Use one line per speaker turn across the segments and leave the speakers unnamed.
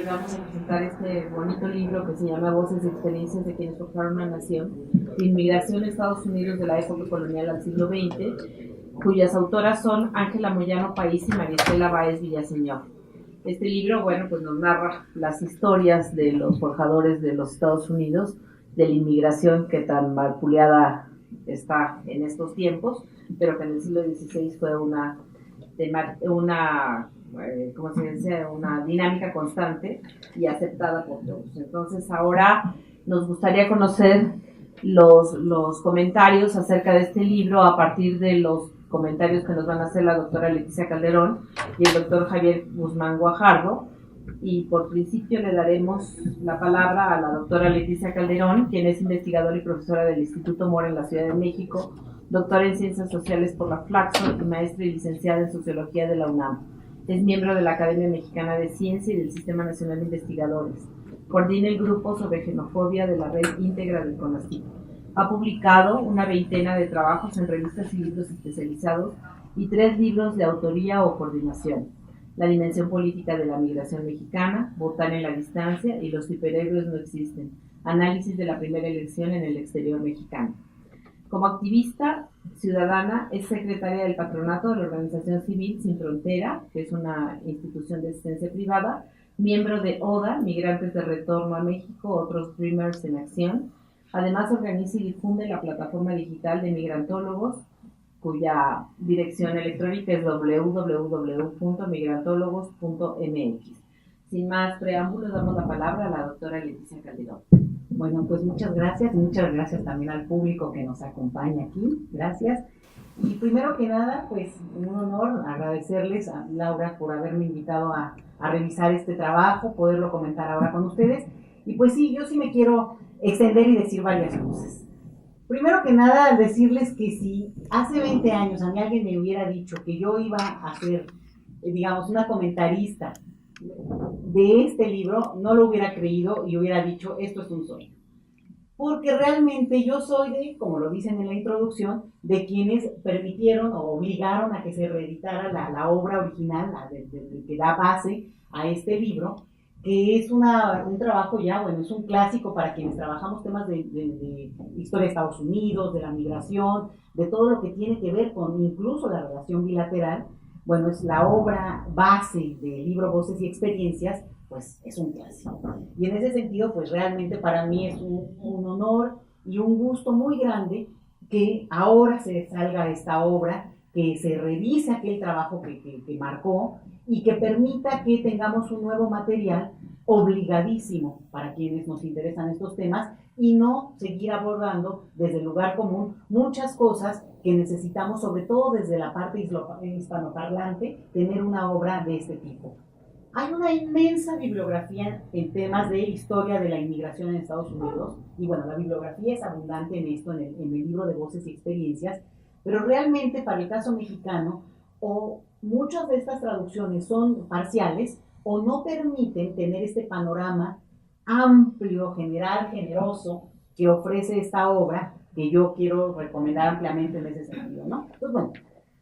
vamos a presentar este bonito libro que se llama Voces y Experiencias de quienes forjaron una nación, de inmigración a Estados Unidos de la época colonial al siglo XX, cuyas autoras son Ángela Moyano País y María Estela Báez Villaseñor. Este libro, bueno, pues nos narra las historias de los forjadores de los Estados Unidos, de la inmigración que tan vapuleada está en estos tiempos, pero que en el siglo XVI fue una ¿cómo se dice? Una dinámica constante y aceptada por todos. Entonces ahora nos gustaría conocer los comentarios acerca de este libro a partir de los comentarios que nos van a hacer la doctora Leticia Calderón y el doctor Javier Guzmán Guajardo. Y por principio le daremos la palabra a la doctora Leticia Calderón, quien es investigadora y profesora del Instituto Mora en la Ciudad de México, doctora en Ciencias Sociales por la Flaxo y maestra y licenciada en Sociología de la UNAM. Es miembro de la Academia Mexicana de Ciencia y del Sistema Nacional de Investigadores. Coordina el grupo sobre xenofobia de la Red Íntegra del CONACYT. Ha publicado una veintena de trabajos en revistas y libros especializados y 3 libros de autoría o coordinación: La dimensión política de la migración mexicana, Votar en la distancia y Los superhéroes no existen, análisis de la primera elección en el exterior mexicano. Como activista ciudadana, es secretaria del patronato de la Organización Civil Sin Frontera, que es una institución de asistencia privada, miembro de ODA, Migrantes de Retorno a México, otros Dreamers en Acción. Además, organiza y difunde la plataforma digital de migrantólogos, cuya dirección electrónica es www.migrantólogos.mx. Sin más preámbulos, damos la palabra a la doctora Leticia Calderón.
Bueno, pues muchas gracias también al público que nos acompaña aquí, gracias. Y primero que nada, pues un honor agradecerles a Laura por haberme invitado a revisar este trabajo, poderlo comentar ahora con ustedes. Y pues sí, yo sí me quiero extender y decir varias cosas. Primero que nada, decirles que si hace 20 años a mí alguien me hubiera dicho que yo iba a ser, digamos, una comentarista de este libro, no lo hubiera creído y hubiera dicho, esto es un sueño. Porque realmente yo soy de, como lo dicen en la introducción, de quienes permitieron o obligaron a que se reeditara la obra original, que da base a este libro, que es un trabajo ya, bueno, es un clásico para quienes trabajamos temas de historia de Estados Unidos, de la migración, de todo lo que tiene que ver con incluso la relación bilateral. Bueno, es la obra base del libro Voces y Experiencias, pues es un clásico. Y en ese sentido, pues realmente para mí es un honor y un gusto muy grande que ahora se salga esta obra, que se revise aquel trabajo que marcó y que permita que tengamos un nuevo material obligadísimo para quienes nos interesan estos temas y no seguir abordando desde el lugar común muchas cosas que necesitamos, sobre todo desde la parte hispanoparlante, tener una obra de este tipo. Hay una inmensa bibliografía en temas de historia de la inmigración en Estados Unidos, y bueno, la bibliografía es abundante en esto, en el libro de Voces y Experiencias, pero realmente para el caso mexicano, o muchas de estas traducciones son parciales, o no permiten tener este panorama amplio, general, generoso, que ofrece esta obra, que yo quiero recomendar ampliamente en ese sentido, ¿no? Entonces, bueno,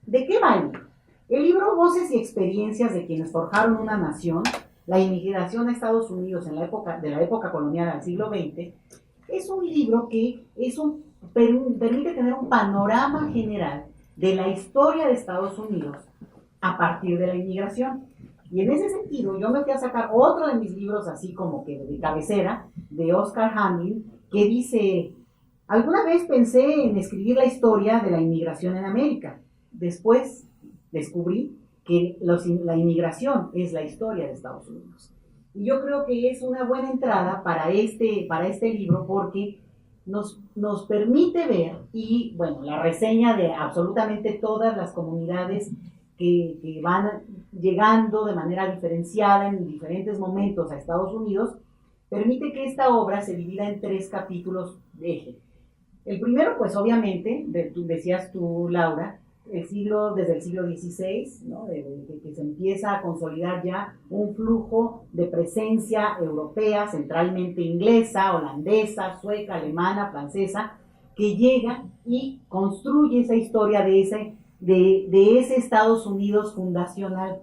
¿de qué va el libro? El libro Voces y Experiencias de quienes forjaron una nación, la inmigración a Estados Unidos en la época colonial al siglo XX, es un libro que permite tener un panorama general de la historia de Estados Unidos a partir de la inmigración. Y en ese sentido, yo me fui a sacar otro de mis libros, así como que de cabecera, de Oscar Hamlin, que dice: alguna vez pensé en escribir la historia de la inmigración en América. Después descubrí que la inmigración es la historia de Estados Unidos. Y yo creo que es una buena entrada para este libro, porque nos permite ver, y bueno, la reseña de absolutamente todas las comunidades que van llegando de manera diferenciada en diferentes momentos a Estados Unidos, permite que esta obra se divida en 3 capítulos de eje. El primero, pues obviamente, decías tú, Laura, desde el siglo XVI, ¿no? Que se empieza a consolidar ya un flujo de presencia europea, centralmente inglesa, holandesa, sueca, alemana, francesa, que llega y construye esa historia de ese Estados Unidos fundacional.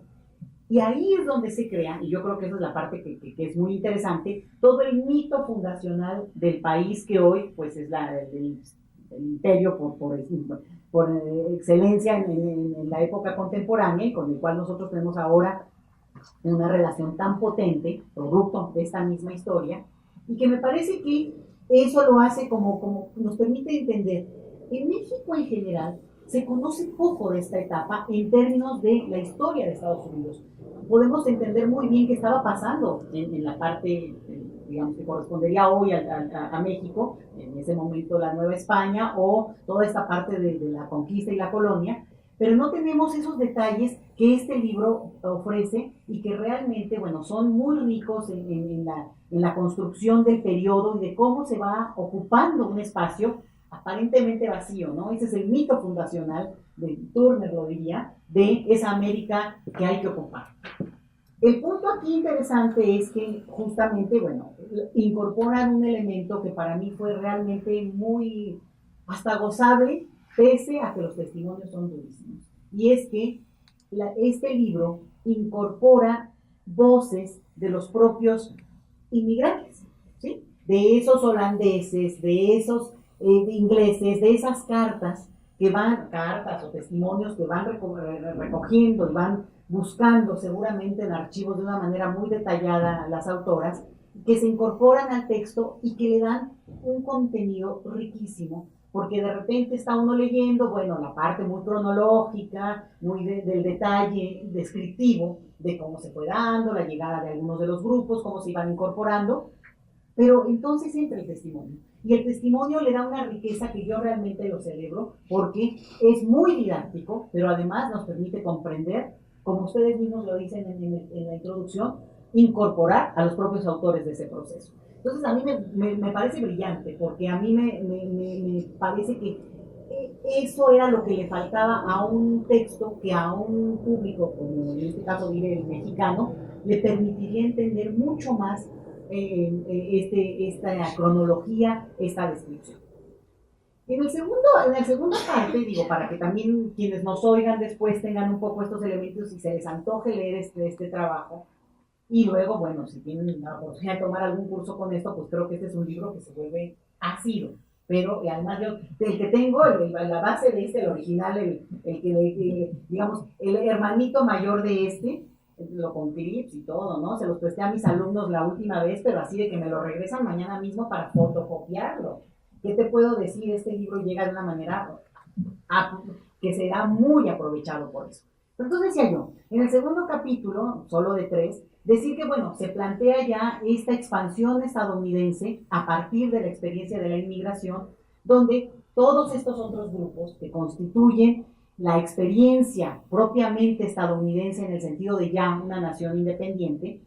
Y ahí es donde se crea, y yo creo que esa es la parte que es muy interesante, todo el mito fundacional del país que hoy pues es el imperio por excelencia en la época contemporánea, y con el cual nosotros tenemos ahora una relación tan potente, producto de esta misma historia, y que me parece que eso lo hace como nos permite entender. En México en general se conoce poco de esta etapa en términos de la historia de Estados Unidos. Podemos entender muy bien qué estaba pasando en la parte, digamos, que correspondería hoy a México, en ese momento la Nueva España, o toda esta parte de la conquista y la colonia, pero no tenemos esos detalles que este libro ofrece y que realmente, bueno, son muy ricos en la construcción del periodo y de cómo se va ocupando un espacio aparentemente vacío, ¿no? Ese es el mito fundacional, de Turner lo diría, de esa América que hay que ocupar. El punto aquí interesante es que justamente, bueno, incorporan un elemento que para mí fue realmente muy, hasta gozable, pese a que los testimonios son durísimos. Y es que este libro incorpora voces de los propios inmigrantes, ¿sí? De esos holandeses, de esos ingleses, de esas cartas o testimonios que van recogiendo y van buscando seguramente en archivos de una manera muy detallada las autoras, que se incorporan al texto y que le dan un contenido riquísimo, porque de repente está uno leyendo, bueno, la parte muy cronológica, muy del detalle descriptivo de cómo se fue dando, la llegada de algunos de los grupos, cómo se iban incorporando, pero entonces entra el testimonio. Y el testimonio le da una riqueza que yo realmente lo celebro, porque es muy didáctico, pero además nos permite comprender, como ustedes mismos lo dicen en la introducción, incorporar a los propios autores de ese proceso. Entonces a mí me parece brillante, porque a mí me parece que eso era lo que le faltaba a un texto que a un público, como en este caso diré el mexicano, le permitiría entender mucho más esta cronología, esta descripción. En la segunda parte, digo, para que también quienes nos oigan después tengan un poco estos elementos y se les antoje leer este trabajo, y luego, bueno, si tienen la oportunidad de tomar algún curso con esto, pues creo que este es un libro que se vuelve ácido. Pero además yo, el que tengo, la base de el original, digamos, el hermanito mayor de lo con clips y todo, ¿no? Se los presté a mis alumnos la última vez, pero así de que me lo regresan mañana mismo para fotocopiarlo. ¿Qué te puedo decir? Este libro llega de una manera que será muy aprovechado por eso. Pero entonces decía yo, en el segundo capítulo, solo de 3, decir que, bueno, se plantea ya esta expansión estadounidense a partir de la experiencia de la inmigración, donde todos estos otros grupos que constituyen la experiencia propiamente estadounidense en el sentido de ya una nación independiente,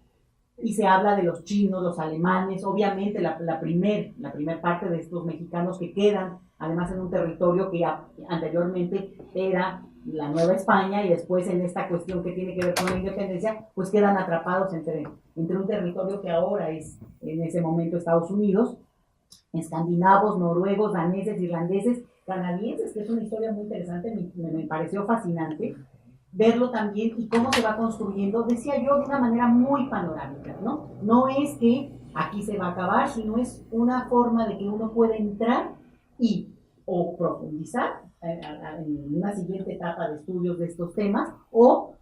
y se habla de los chinos, los alemanes, obviamente la primer parte de estos mexicanos que quedan, además en un territorio que anteriormente era la Nueva España, y después en esta cuestión que tiene que ver con la independencia, pues quedan atrapados entre un territorio que ahora es en ese momento Estados Unidos, escandinavos, noruegos, daneses, irlandeses, canadienses, que es una historia muy interesante, me pareció fascinante verlo también y cómo se va construyendo, decía yo, de una manera muy panorámica, ¿no? No es que aquí se va a acabar, sino es una forma de que uno puede entrar o profundizar en una siguiente etapa de estudios de estos temas, o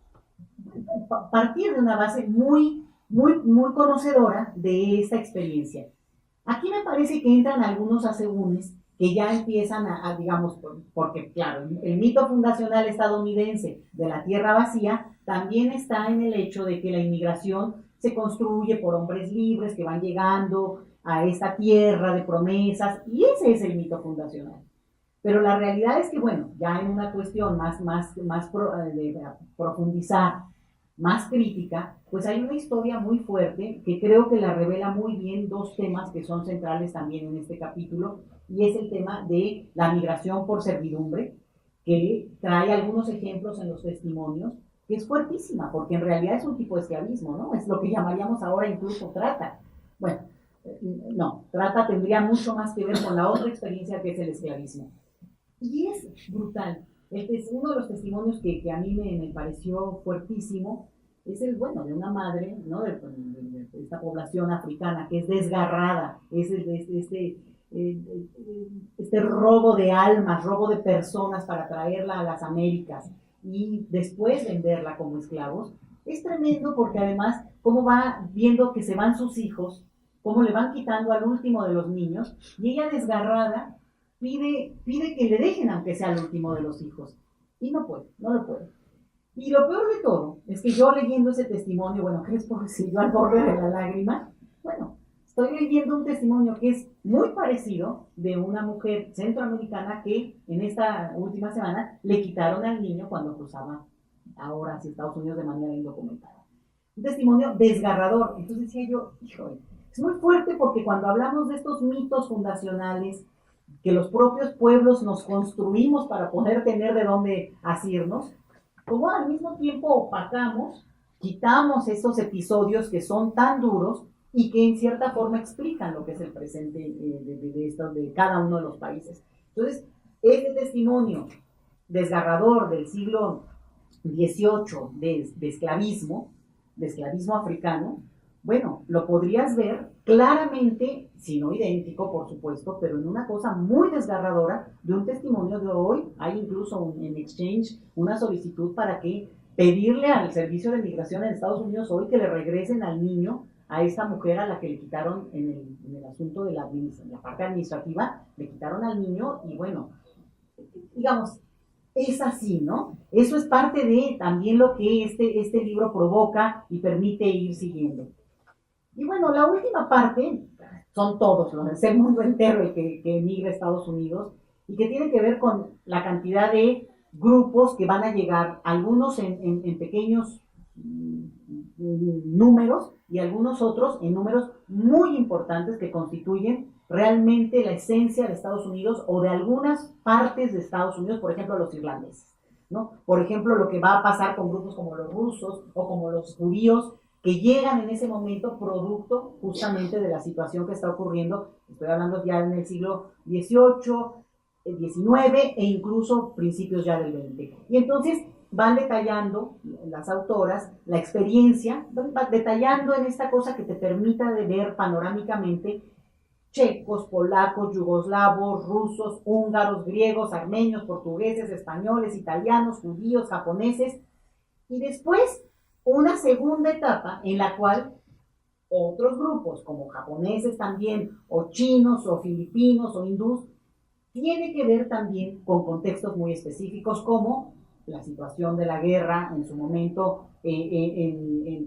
partir de una base muy, muy, muy conocedora de esta experiencia. Aquí me parece que entran algunos asegúnes que ya empiezan digamos, porque claro, el mito fundacional estadounidense de la tierra vacía también está en el hecho de que la inmigración se construye por hombres libres que van llegando a esta tierra de promesas, y ese es el mito fundacional. Pero la realidad es que, bueno, ya en una cuestión de profundizar, más crítica, pues hay una historia muy fuerte que creo que la revela muy bien dos temas que son centrales también en este capítulo, y es el tema de la migración por servidumbre, que trae algunos ejemplos en los testimonios, que es fuertísima, porque en realidad es un tipo de esclavismo, ¿no? Es lo que llamaríamos ahora incluso trata. Bueno, no, trata tendría mucho más que ver con la otra experiencia que es el esclavismo. Y es brutal. Este es uno de los testimonios que a mí me pareció fuertísimo, es el, bueno, de una madre, ¿no? De esta población africana que es desgarrada, este robo de almas, robo de personas para traerla a las Américas y después venderla como esclavos. Es tremendo porque además, cómo va viendo que se van sus hijos, cómo le van quitando al último de los niños, y ella desgarrada pide que le dejen aunque sea el último de los hijos. Y no puede, no lo puede. Y lo peor de todo es que yo leyendo ese testimonio, bueno, ¿qué les puedo decir? Yo al borde de la lágrima, bueno, estoy leyendo un testimonio que es muy parecido de una mujer centroamericana que en esta última semana le quitaron al niño cuando cruzaba ahora hacia Estados Unidos de manera indocumentada. Un testimonio desgarrador. Entonces decía yo, híjole, es muy fuerte porque cuando hablamos de estos mitos fundacionales que los propios pueblos nos construimos para poder tener de dónde asirnos, como al mismo tiempo opacamos, quitamos esos episodios que son tan duros y que en cierta forma explican lo que es el presente de cada uno de los países. Entonces, este testimonio desgarrador del siglo XVIII de esclavismo africano, bueno, lo podrías ver claramente, si no idéntico, por supuesto, pero en una cosa muy desgarradora de un testimonio de hoy. Hay incluso en Exchange una solicitud para que pedirle al Servicio de Migración en Estados Unidos hoy que le regresen al niño a esta mujer a la que le quitaron en el asunto de la parte administrativa, le quitaron al niño y bueno, digamos, es así, ¿no? Eso es parte de también lo que este libro provoca y permite ir siguiendo. Y bueno, la última parte, son todos, ¿no? Es el mundo entero el que emigra a Estados Unidos y que tiene que ver con la cantidad de grupos que van a llegar, algunos en pequeños números y algunos otros en números muy importantes que constituyen realmente la esencia de Estados Unidos o de algunas partes de Estados Unidos, por ejemplo, los irlandeses, ¿no? Por ejemplo, lo que va a pasar con grupos como los rusos o como los judíos, que llegan en ese momento producto justamente de la situación que está ocurriendo, estoy hablando ya en el siglo XVIII, XIX e incluso principios ya del XX. Y entonces van detallando las autoras la experiencia, van detallando en esta cosa que te permita de ver panorámicamente checos, polacos, yugoslavos, rusos, húngaros, griegos, armenios, portugueses, españoles, italianos, judíos, japoneses, y después una segunda etapa en la cual otros grupos, como japoneses también, o chinos, o filipinos, o hindús, tiene que ver también con contextos muy específicos como la situación de la guerra en su momento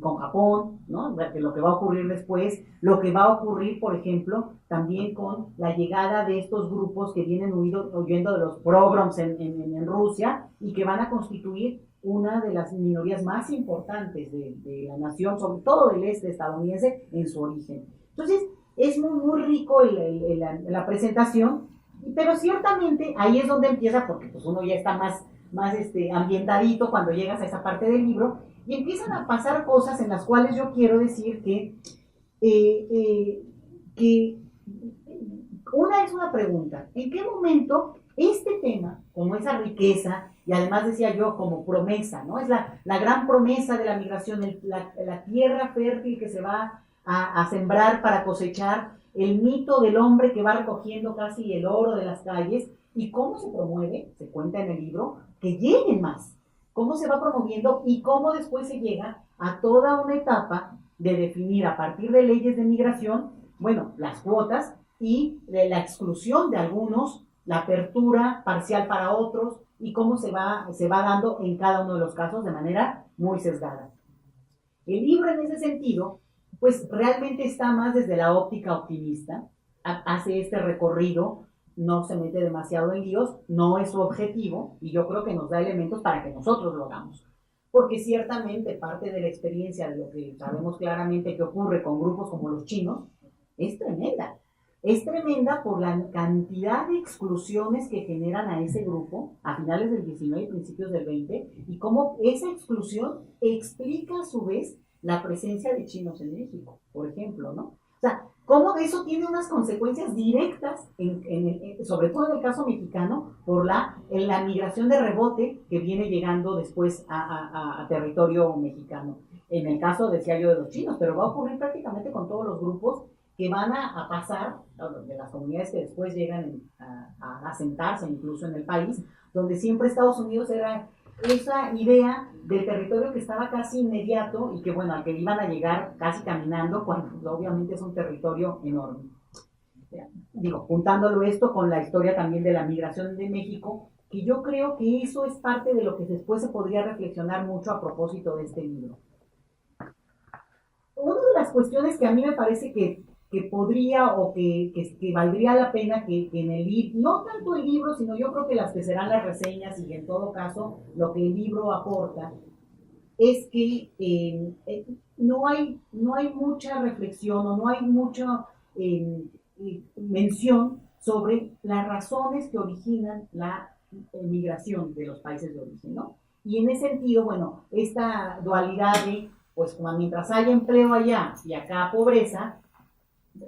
con Japón, ¿no? Lo que va a ocurrir después, lo que va a ocurrir, por ejemplo, también con la llegada de estos grupos que vienen huyendo de los pogroms en Rusia y que van a constituir una de las minorías más importantes de la nación, sobre todo del este estadounidense, en su origen. Entonces, es muy, muy rico la presentación, pero ciertamente ahí es donde empieza, porque pues uno ya está más ambientadito cuando llegas a esa parte del libro, y empiezan a pasar cosas en las cuales yo quiero decir que una es una pregunta: ¿en qué momento este tema, como esa riqueza, y además decía yo como promesa, ¿no? Es la gran promesa de la migración, la tierra fértil que se va a sembrar para cosechar, el mito del hombre que va recogiendo casi el oro de las calles, y cómo se promueve, se cuenta en el libro, que lleguen más, cómo se va promoviendo y cómo después se llega a toda una etapa de definir a partir de leyes de migración, bueno, las cuotas y de la exclusión de algunos, la apertura parcial para otros y cómo se va dando en cada uno de los casos de manera muy sesgada. El libro en ese sentido, pues realmente está más desde la óptica optimista, hace este recorrido, no se mete demasiado en líos, no es su objetivo, y yo creo que nos da elementos para que nosotros lo hagamos. Porque ciertamente parte de la experiencia de lo que sabemos claramente que ocurre con grupos como los chinos es tremenda. Es tremenda por la cantidad de exclusiones que generan a ese grupo a finales del 19 y principios del 20, y cómo esa exclusión explica a su vez la presencia de chinos en México, por ejemplo, ¿no? O sea, cómo eso tiene unas consecuencias directas, sobre todo en el caso mexicano, por la migración de rebote que viene llegando después a territorio mexicano. en el caso, decía yo, de los chinos, pero va a ocurrir prácticamente con todos los grupos que van a pasar, de las comunidades que después llegan a asentarse incluso en el país, donde siempre Estados Unidos era esa idea del territorio que estaba casi inmediato y que, bueno, al que iban a llegar casi caminando, cuando obviamente es un territorio enorme. Digo, juntándolo esto con la historia también de la migración de México, que yo creo que eso es parte de lo que después se podría reflexionar mucho a propósito de este libro. Una de las cuestiones que a mí me parece que podría o que valdría la pena que en el libro, no tanto el libro, sino yo creo que las que serán las reseñas y en todo caso lo que el libro aporta, es que no hay mucha reflexión o no hay mucha mención sobre las razones que originan la migración de los países de origen, ¿no? Y en ese sentido, bueno, esta dualidad de, pues mientras haya empleo allá y acá pobreza,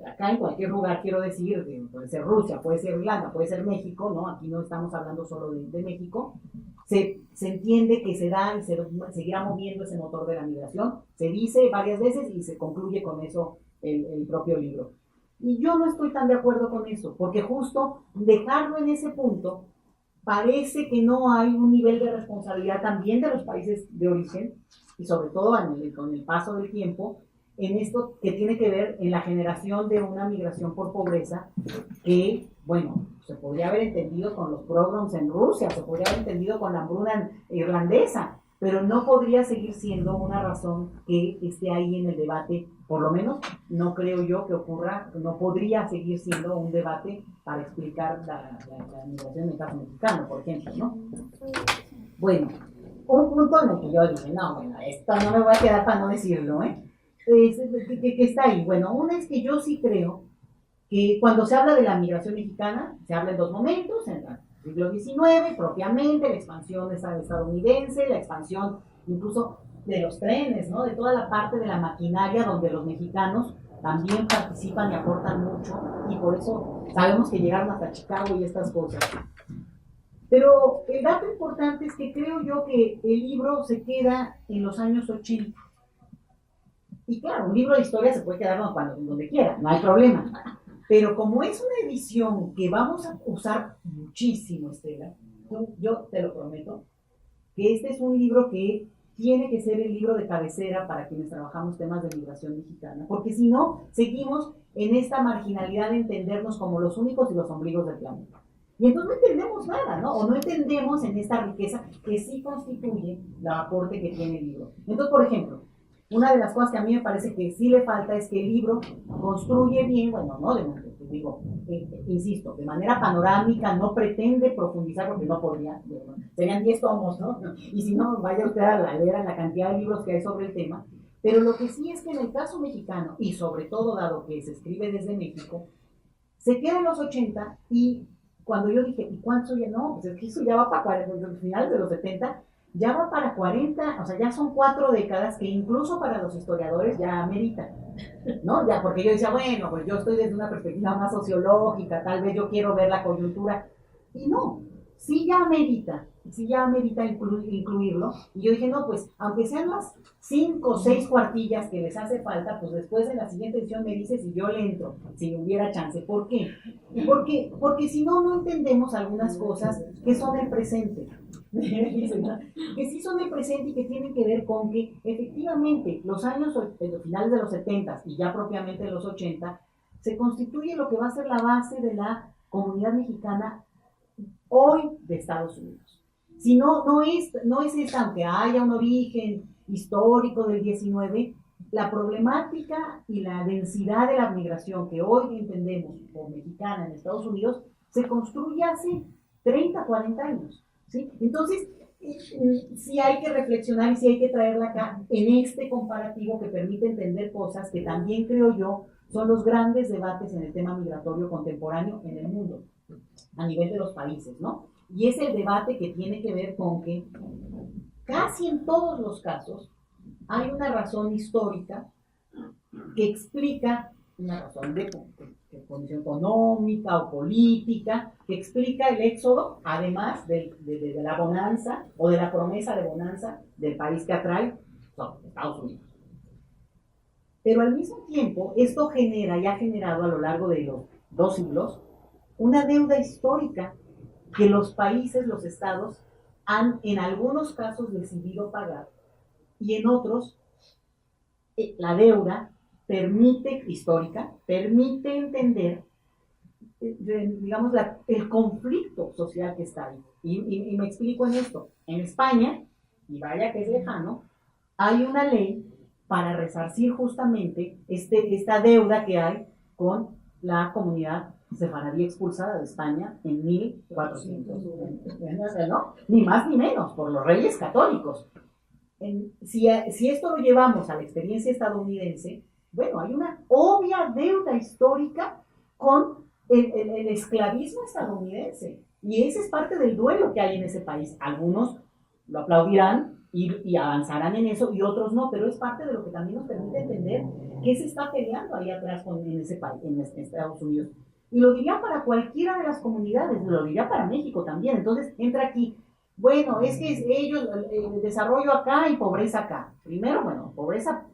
acá en cualquier lugar, quiero decir, puede ser Rusia, puede ser Irlanda, puede ser México, ¿no? Aquí no estamos hablando solo de México, se entiende que se da y se seguirá moviendo ese motor de la migración, se dice varias veces y se concluye con eso el propio libro. Y yo no estoy tan de acuerdo con eso, porque justo dejarlo en ese punto parece que no hay un nivel de responsabilidad también de los países de origen, y sobre todo con el paso del tiempo, en esto que tiene que ver en la generación de una migración por pobreza que, bueno, se podría haber entendido con los pogroms en Rusia, se podría haber entendido con la hambruna irlandesa, pero no podría seguir siendo una razón que esté ahí en el debate, por lo menos no creo yo que ocurra, no podría seguir siendo un debate para explicar la migración en el caso mexicano, por ejemplo, ¿no? Bueno, un punto en el que yo dije, no, bueno, esto no me voy a quedar para no decirlo, que está ahí. Bueno, una es que yo sí creo que cuando se habla de la migración mexicana, se habla en dos momentos, en el siglo XIX, propiamente, la expansión estadounidense, la expansión incluso de los trenes, ¿no? De toda la parte de la maquinaria donde los mexicanos también participan y aportan mucho, y por eso sabemos que llegaron hasta Chicago y estas cosas. Pero el dato importante es que creo yo que el libro se queda en los años 80. Y claro, un libro de historia se puede quedar donde quiera, no hay problema. Pero como es una edición que vamos a usar muchísimo, Estela, yo te lo prometo, que este es un libro que tiene que ser el libro de cabecera para quienes trabajamos temas de migración mexicana, porque si no, seguimos en esta marginalidad de entendernos como los únicos y los ombligos del planeta. Y entonces no entendemos nada, ¿no? O no entendemos en esta riqueza que sí constituye el aporte que tiene el libro. Entonces, por ejemplo, una de las cosas que a mí me parece que sí le falta es que el libro construye bien, bueno, no, digo, insisto, de manera panorámica, no pretende profundizar porque no podría, serían 10 tomos, ¿no? Y si no, vaya usted a leer la cantidad de libros que hay sobre el tema. Pero lo que sí es que en el caso mexicano, y sobre todo dado que se escribe desde México, se queda en los 80 y cuando yo dije, ¿y cuánto ya no? Pues es que eso ya va para finales de los 70, ya va para 40, o sea, ya son 4 décadas que incluso para los historiadores ya ameritan, ¿no? Ya, porque yo decía, bueno, pues yo estoy desde una perspectiva más sociológica, tal vez yo quiero ver la coyuntura, y no, sí ya amerita incluirlo, y yo dije, no, pues, aunque sean las 5 o 6 cuartillas que les hace falta, pues después en la siguiente edición me dice si yo le entro, si hubiera chance. ¿Por qué? Porque si no, no entendemos algunas cosas que son el presente. Que sí son el presente y que tienen que ver con que efectivamente los finales de los 70 y ya propiamente los 80 se constituye lo que va a ser la base de la comunidad mexicana hoy de Estados Unidos. Si no es esta, aunque haya un origen histórico del 19, la problemática y la densidad de la migración que hoy entendemos como mexicana en Estados Unidos se construye hace 30, 40 años. ¿Sí? Entonces, sí hay que reflexionar y sí hay que traerla acá en este comparativo que permite entender cosas que también creo yo son los grandes debates en el tema migratorio contemporáneo en el mundo, a nivel de los países, ¿no? Y es el debate que tiene que ver con que casi en todos los casos hay una razón histórica que explica una razón de condición económica o política, que explica el éxodo, además de la bonanza o de la promesa de bonanza del país que atrae, son Estados Unidos. Pero al mismo tiempo, esto genera y ha generado a lo largo de los 2 siglos una deuda histórica que los países, los estados, han en algunos casos decidido pagar y en otros la deuda histórica permite entender, digamos, el conflicto social que está ahí. Y me explico en esto. En España, y vaya que es lejano, hay una ley para resarcir justamente esta deuda que hay con la comunidad sefaradí expulsada de España en 1400, ¿no? Ni más ni menos, por los reyes católicos. Si esto lo llevamos a la experiencia estadounidense, bueno, hay una obvia deuda histórica con el esclavismo estadounidense. Y ese es parte del duelo que hay en ese país. Algunos lo aplaudirán y avanzarán en eso y otros no, pero es parte de lo que también nos permite entender qué se está peleando ahí atrás en ese país, en Estados Unidos. Y lo diría para cualquiera de las comunidades, lo diría para México también. Entonces entra aquí, bueno, es que ellos, el desarrollo acá y pobreza acá. Primero, bueno, pobreza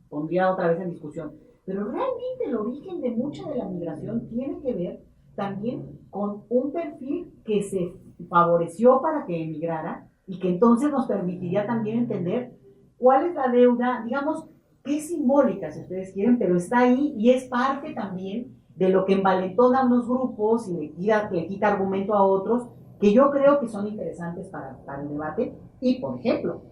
pondría otra vez en discusión, pero realmente el origen de mucha de la migración tiene que ver también con un perfil que se favoreció para que emigrara y que entonces nos permitiría también entender cuál es la deuda, digamos, que es simbólica, si ustedes quieren, pero está ahí y es parte también de lo que envalentona a unos grupos y le quita argumento a otros, que yo creo que son interesantes para el debate. Y, por ejemplo,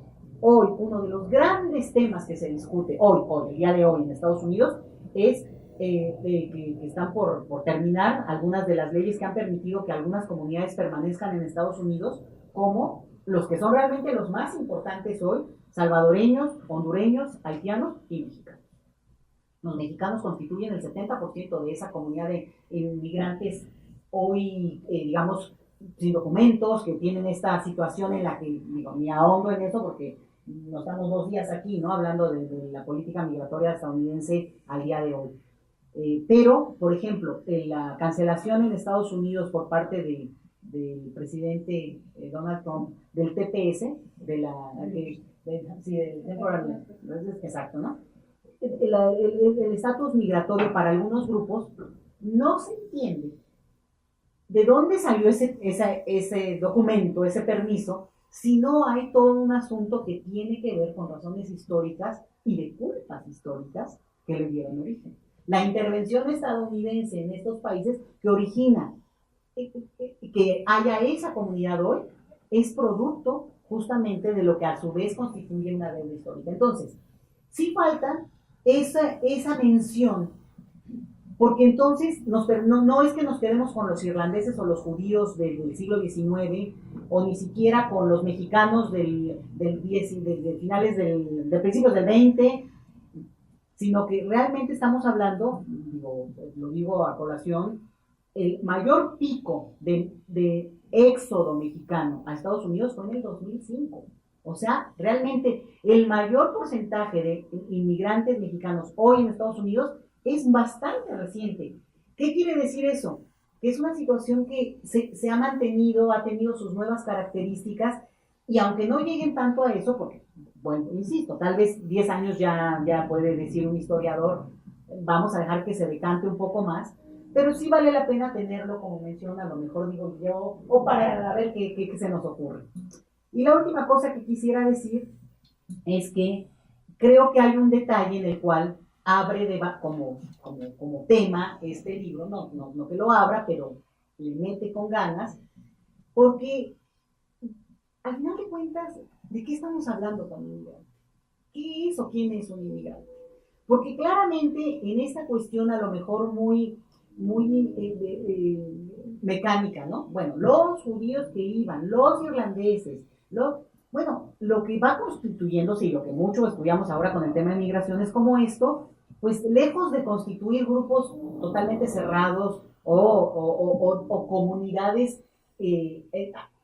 hoy uno de los grandes temas que se discute, el día de hoy en Estados Unidos, es que están por terminar algunas de las leyes que han permitido que algunas comunidades permanezcan en Estados Unidos, como los que son realmente los más importantes hoy, salvadoreños, hondureños, haitianos y mexicanos. Los mexicanos constituyen el 70% de esa comunidad de inmigrantes hoy, digamos, sin documentos, que tienen esta situación en la que, digo, ni ahondo en eso porque no estamos 2 días aquí, ¿no? Hablando de la política migratoria estadounidense al día de hoy. Pero, por ejemplo, la cancelación en Estados Unidos por parte del presidente Donald Trump del TPS, del temporal, exacto, ¿no? El estatus migratorio para algunos grupos no se entiende de dónde salió ese documento, ese permiso, si no hay todo un asunto que tiene que ver con razones históricas y de culpas históricas que le dieron origen. La intervención estadounidense en estos países que origina que haya esa comunidad hoy es producto justamente de lo que a su vez constituye una deuda histórica. Entonces, sí falta esa mención, porque entonces no es que nos quedemos con los irlandeses o los judíos del siglo XIX, o ni siquiera con los mexicanos de finales de principios del XX, sino que realmente estamos hablando, lo digo a colación, el mayor pico de éxodo mexicano a Estados Unidos fue en el 2005. O sea, realmente el mayor porcentaje de inmigrantes mexicanos hoy en Estados Unidos es bastante reciente. ¿Qué quiere decir eso? Que es una situación que se ha mantenido, ha tenido sus nuevas características, y aunque no lleguen tanto a eso, porque, bueno, insisto, tal vez 10 años ya puede decir un historiador, vamos a dejar que se decante un poco más, pero sí vale la pena tenerlo como mención, a lo mejor digo yo, o para ver qué se nos ocurre. Y la última cosa que quisiera decir es que creo que hay un detalle en el cual abre como tema este libro, no que lo abra, pero le mete con ganas, porque al final de cuentas, ¿de qué estamos hablando con un inmigrante? ¿Qué es o quién es un inmigrante? Porque claramente en esta cuestión a lo mejor muy mecánica, ¿no? Bueno, los judíos que iban, los irlandeses, lo que va constituyéndose y lo que mucho estudiamos ahora con el tema de migración es como esto, pues lejos de constituir grupos totalmente cerrados o comunidades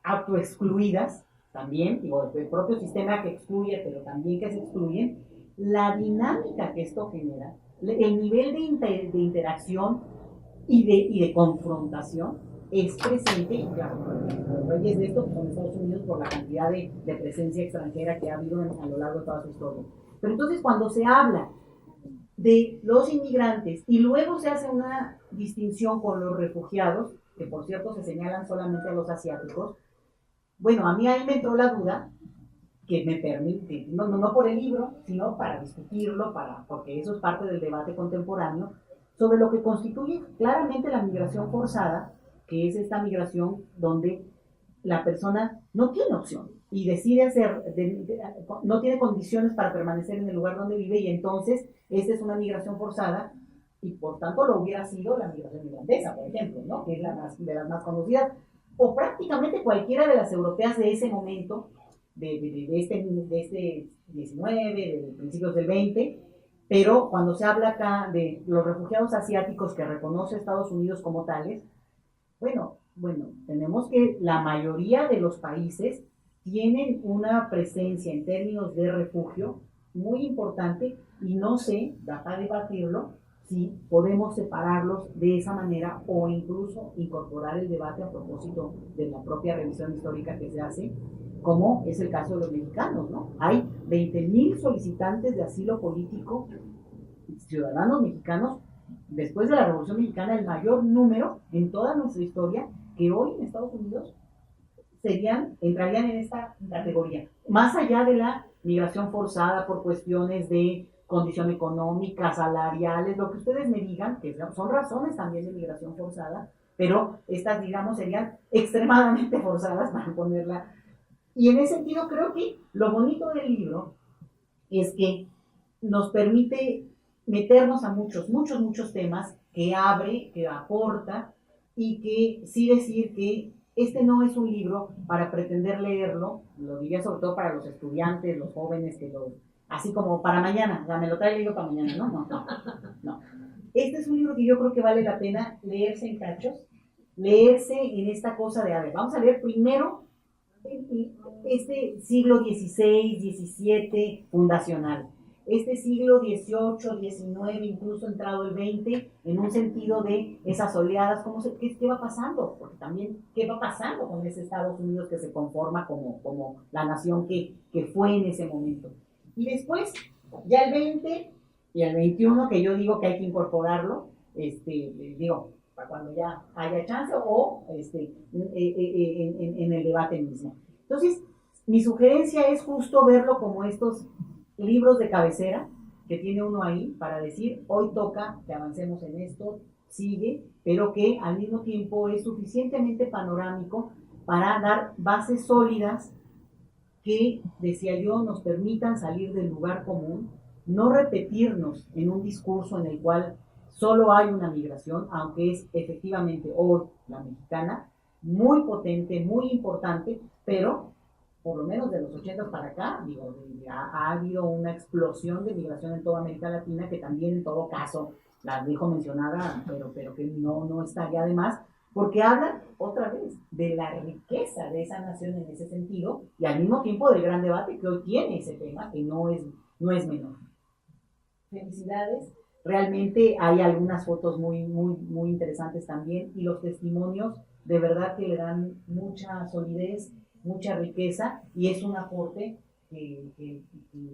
autoexcluidas, también, digo, el propio sistema que excluye, pero también que se excluyen, la dinámica que esto genera, el nivel de interacción y de confrontación es presente, y claro, los reyes de esto son Estados Unidos por la cantidad de presencia extranjera que ha habido a lo largo de toda su historia. Pero entonces cuando se habla de los inmigrantes, y luego se hace una distinción con los refugiados, que por cierto se señalan solamente a los asiáticos. Bueno, a mí ahí me entró la duda, que me permite, no por el libro, sino para discutirlo, porque eso es parte del debate contemporáneo, sobre lo que constituye claramente la migración forzada, que es esta migración donde la persona no tiene opción y decide no tiene condiciones para permanecer en el lugar donde vive, y entonces esta es una migración forzada, y por tanto lo hubiera sido la migración irlandesa, por ejemplo, ¿no? Que es de las más conocidas, o prácticamente cualquiera de las europeas de ese momento, de este 19, de principios del 20, pero cuando se habla acá de los refugiados asiáticos que reconoce Estados Unidos como tales, bueno, tenemos que la mayoría de los países tienen una presencia en términos de refugio muy importante, y no sé, da para debatirlo, si podemos separarlos de esa manera o incluso incorporar el debate a propósito de la propia revisión histórica que se hace, como es el caso de los mexicanos, ¿no? Hay 20,000 solicitantes de asilo político, ciudadanos mexicanos, después de la Revolución Mexicana, el mayor número en toda nuestra historia, que hoy en Estados Unidos entrarían en esta categoría. Más allá de la migración forzada por cuestiones de condición económica, salariales, lo que ustedes me digan, que son razones también de migración forzada, pero estas, digamos, serían extremadamente forzadas, para ponerla. Y en ese sentido creo que lo bonito del libro es que nos permite meternos a muchos temas, que abre, que aporta, y que sí decir que este no es un libro para pretender leerlo, lo diría sobre todo para los estudiantes, los jóvenes, así como para mañana, o sea, me lo trae leído para mañana, no. Este es un libro que yo creo que vale la pena leerse en cachos, leerse en esta cosa de, a ver, vamos a leer primero este siglo XVI, XVII fundacional, este siglo XVIII, XIX, incluso entrado el XX, en un sentido de esas oleadas, ¿qué va pasando? Porque también, ¿qué va pasando con ese Estados Unidos que se conforma como la nación que fue en ese momento? Y después, ya el 20 y el 21, que yo digo que hay que incorporarlo, para cuando ya haya chance, o en el debate mismo. Entonces, mi sugerencia es justo verlo como estos libros de cabecera que tiene uno ahí para decir, hoy toca que avancemos en esto, sigue, pero que al mismo tiempo es suficientemente panorámico para dar bases sólidas que, decía yo, nos permitan salir del lugar común, no repetirnos en un discurso en el cual solo hay una migración, aunque es efectivamente hoy la mexicana, muy potente, muy importante, pero por lo menos de los 80 para acá, ha habido una explosión de migración en toda América Latina, que también en todo caso la dejo mencionada, pero que no está ya de más, porque habla otra vez de la riqueza de esa nación en ese sentido, y al mismo tiempo del gran debate que hoy tiene ese tema, que no es menor. Felicidades. Realmente hay algunas fotos muy interesantes también, y los testimonios de verdad que le dan mucha solidez, mucha riqueza, y es un aporte que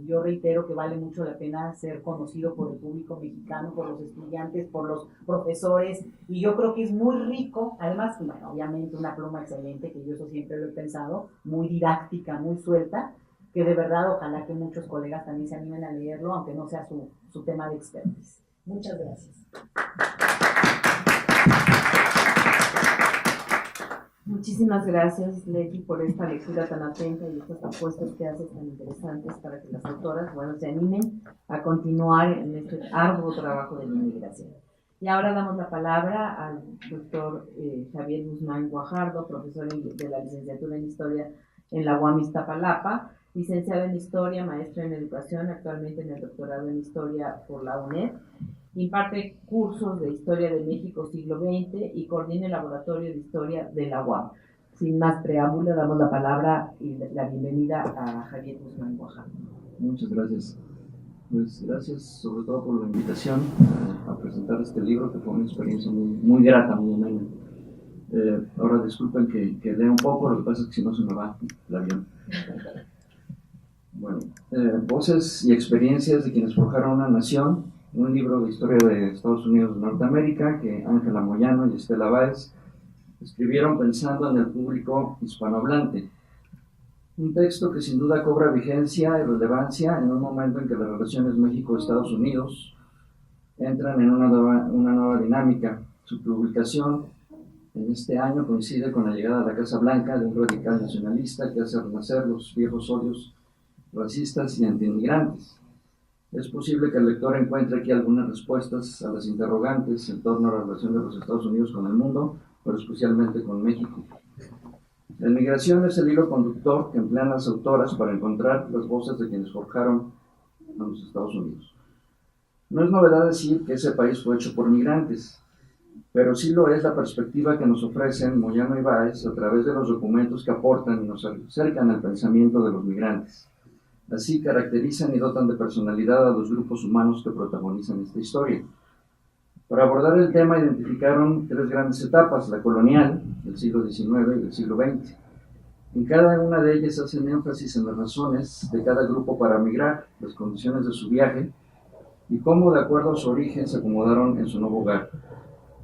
yo reitero que vale mucho la pena ser conocido por el público mexicano, por los estudiantes, por los profesores, y yo creo que es muy rico, además, bueno, obviamente una pluma excelente, que yo eso siempre lo he pensado, muy didáctica, muy suelta, que de verdad ojalá que muchos colegas también se animen a leerlo, aunque no sea su tema de expertise. Muchas gracias.
Muchísimas gracias, Leti, por esta lectura tan atenta y estas propuestas que haces tan interesantes para que las autoras, se animen a continuar en este arduo trabajo de la inmigración. Y ahora damos la palabra al doctor Javier Guzmán Guajardo, profesor de la licenciatura en Historia en la UAM Iztapalapa, licenciado en Historia, maestro en Educación, actualmente en el doctorado en Historia por la UNED. Imparte cursos de Historia de México siglo XX y coordina el Laboratorio de Historia de la UAM. Sin más preámbulo, damos la palabra y la bienvenida a Javier Guzmán Guajardo.
Muchas gracias. Pues gracias sobre todo por la invitación a presentar este libro, que fue una experiencia muy grata, muy amena. Ahora disculpen que lea un poco, lo que pasa es que si no se me va el avión. Bueno, voces y experiencias de quienes forjaron una nación un libro de historia de Estados Unidos de Norteamérica que Ángela Moyano y Estela Báez escribieron pensando en el público hispanohablante. Un texto que sin duda cobra vigencia y relevancia en un momento en que las relaciones México-Estados Unidos entran en una nueva dinámica. Su publicación en este año coincide con la llegada a la Casa Blanca de un radical nacionalista que hace renacer los viejos odios racistas y antiinmigrantes. Es posible que el lector encuentre aquí algunas respuestas a las interrogantes en torno a la relación de los Estados Unidos con el mundo, pero especialmente con México. La inmigración es el hilo conductor que emplean las autoras para encontrar las voces de quienes forjaron a los Estados Unidos. No es novedad decir que ese país fue hecho por migrantes, pero sí lo es la perspectiva que nos ofrecen Moyano y Báez a través de los documentos que aportan y nos acercan al pensamiento de los migrantes. Así caracterizan y dotan de personalidad a los grupos humanos que protagonizan esta historia. Para abordar el tema identificaron tres grandes etapas: la colonial, del siglo XIX y del siglo XX. En cada una de ellas hacen énfasis en las razones de cada grupo para migrar, las condiciones de su viaje y cómo, de acuerdo a su origen, se acomodaron en su nuevo hogar.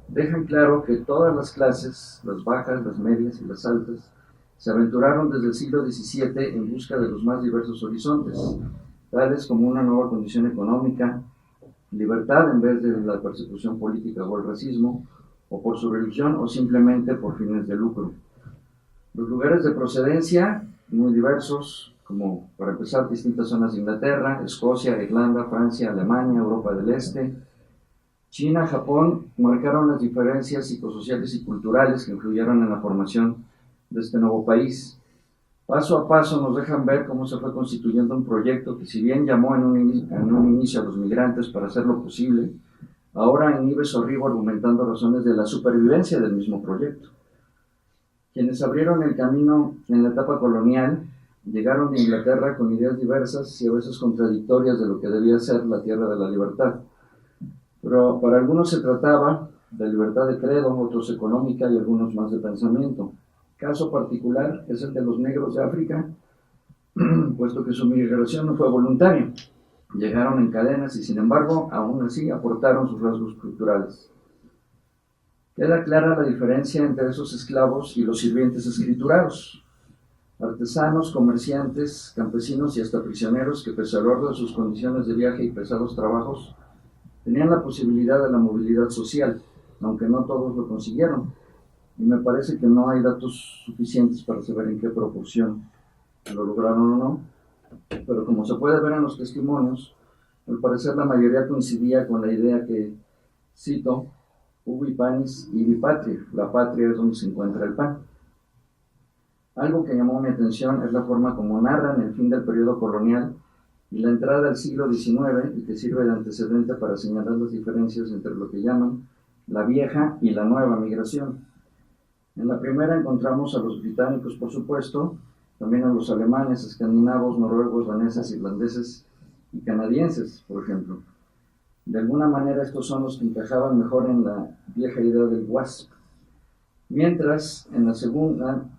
Dejan claro que todas las clases, las bajas, las medias y las altas, se aventuraron desde el siglo XVII en busca de los más diversos horizontes, tales como una nueva condición económica, libertad en vez de la persecución política o el racismo, o por su religión o simplemente por fines de lucro. Los lugares de procedencia, muy diversos, como para empezar distintas zonas de Inglaterra, Escocia, Irlanda, Francia, Alemania, Europa del Este, China, Japón, marcaron las diferencias psicosociales y culturales que influyeron en la formación de este nuevo país. Paso a paso nos dejan ver cómo se fue constituyendo un proyecto que, si bien llamó en un inicio a los migrantes para hacerlo posible, ahora inhibe su arribo argumentando razones de la supervivencia del mismo proyecto. Quienes abrieron el camino en la etapa colonial llegaron de Inglaterra con ideas diversas y a veces contradictorias de lo que debía ser la tierra de la libertad. Pero para algunos se trataba de libertad de credo, otros económica y algunos más de pensamiento. Caso particular es el de los negros de África, puesto que su migración no fue voluntaria. Llegaron en cadenas y, sin embargo, aún así aportaron sus rasgos culturales. Queda clara la diferencia entre esos esclavos y los sirvientes escriturados, artesanos, comerciantes, campesinos y hasta prisioneros que, pese al orden de sus condiciones de viaje y pesados trabajos, tenían la posibilidad de la movilidad social, aunque no todos lo consiguieron. Y me parece que no hay datos suficientes para saber en qué proporción lo lograron o no, pero como se puede ver en los testimonios, al parecer la mayoría coincidía con la idea que, cito, ubi panis ibi patria, la patria es donde se encuentra el pan. Algo que llamó mi atención es la forma como narran el fin del periodo colonial y la entrada al siglo XIX, y que sirve de antecedente para señalar las diferencias entre lo que llaman la vieja y la nueva migración. En la primera encontramos a los británicos, por supuesto, también a los alemanes, escandinavos, noruegos, daneses, irlandeses y canadienses, por ejemplo. De alguna manera estos son los que encajaban mejor en la vieja idea del WASP. Mientras que en la segunda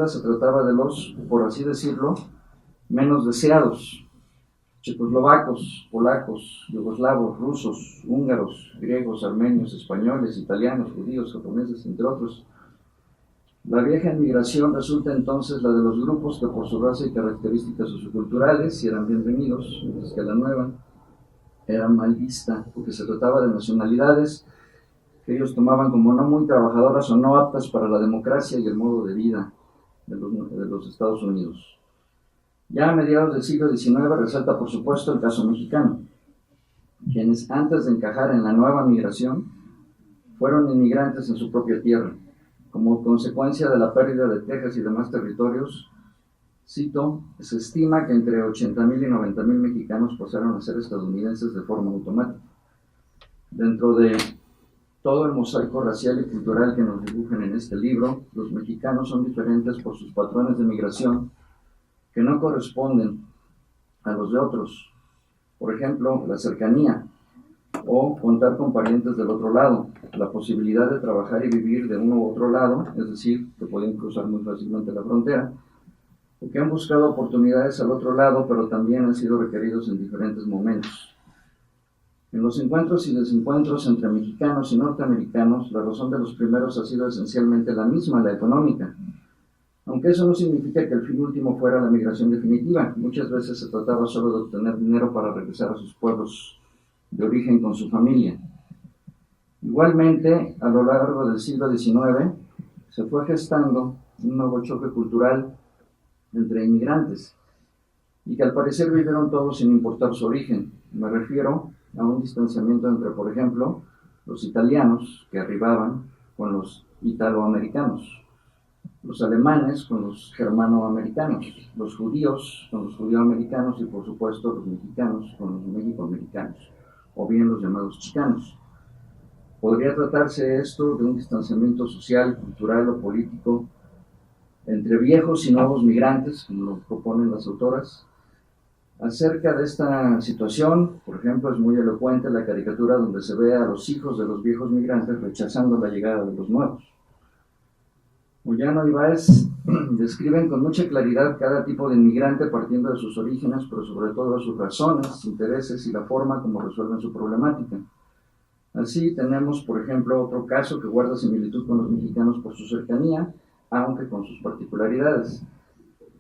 se trataba de los, por así decirlo, menos deseados: checoslovacos, polacos, yugoslavos, rusos, húngaros, griegos, armenios, españoles, italianos, judíos, japoneses, entre otros. La vieja inmigración resulta entonces la de los grupos que por su raza y características socioculturales sí eran bienvenidos, mientras que la nueva era mal vista, porque se trataba de nacionalidades que ellos tomaban como no muy trabajadoras o no aptas para la democracia y el modo de vida de los Estados Unidos. Ya a mediados del siglo XIX resalta, por supuesto, el caso mexicano, quienes antes de encajar en la nueva migración fueron inmigrantes en su propia tierra. Como consecuencia de la pérdida de Texas y demás territorios, cito, se estima que entre 80,000 y 90,000 mexicanos pasaron a ser estadounidenses de forma automática. Dentro de todo el mosaico racial y cultural que nos dibujan en este libro, los mexicanos son diferentes por sus patrones de migración que no corresponden a los de otros. Por ejemplo, la cercanía, o contar con parientes del otro lado, la posibilidad de trabajar y vivir de uno u otro lado, es decir, que pueden cruzar muy fácilmente la frontera, o que han buscado oportunidades al otro lado, pero también han sido requeridos en diferentes momentos. En los encuentros y desencuentros entre mexicanos y norteamericanos, la razón de los primeros ha sido esencialmente la misma, la económica. Aunque eso no significa que el fin último fuera la migración definitiva. Muchas veces se trataba solo de obtener dinero para regresar a sus pueblos de origen con su familia. Igualmente, a lo largo del siglo XIX, se fue gestando un nuevo choque cultural entre inmigrantes, y que al parecer vivieron todos sin importar su origen. Me refiero a un distanciamiento entre, por ejemplo, los italianos que arribaban con los italoamericanos, los alemanes con los germanoamericanos, los judíos con los judioamericanos y, por supuesto, los mexicanos con los mexicoamericanos, o bien los llamados chicanos. ¿Podría tratarse esto de un distanciamiento social, cultural o político entre viejos y nuevos migrantes, como lo proponen las autoras? Acerca de esta situación, por ejemplo, es muy elocuente la caricatura donde se ve a los hijos de los viejos migrantes rechazando la llegada de los nuevos. Moyano y Báez describen con mucha claridad cada tipo de inmigrante partiendo de sus orígenes, pero sobre todo de sus razones, intereses y la forma como resuelven su problemática. Así tenemos, por ejemplo, otro caso que guarda similitud con los mexicanos por su cercanía, aunque con sus particularidades.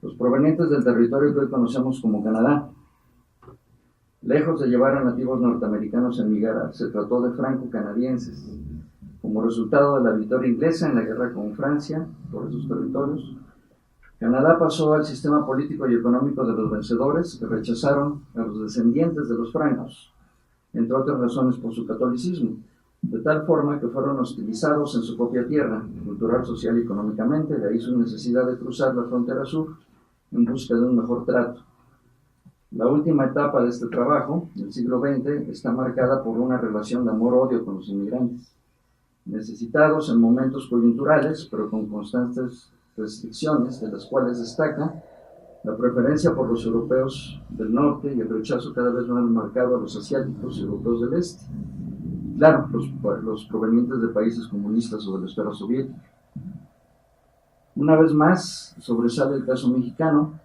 Los provenientes del territorio que hoy conocemos como Canadá. Lejos de llevar a nativos norteamericanos a emigrar, se trató de franco-canadienses. Como resultado de la victoria inglesa en la guerra con Francia por esos territorios, Canadá pasó al sistema político y económico de los vencedores, que rechazaron a los descendientes de los francos, entre otras razones por su catolicismo, de tal forma que fueron hostilizados en su propia tierra, cultural, social y económicamente. De ahí su necesidad de cruzar la frontera sur en busca de un mejor trato. La última etapa de este trabajo, el siglo XX, está marcada por una relación de amor-odio con los inmigrantes, necesitados en momentos coyunturales, pero con constantes restricciones, de las cuales destaca la preferencia por los europeos del norte y el rechazo cada vez más marcado a los asiáticos y europeos del este. Claro, los provenientes de países comunistas o de la esfera soviética. Una vez más, sobresale el caso mexicano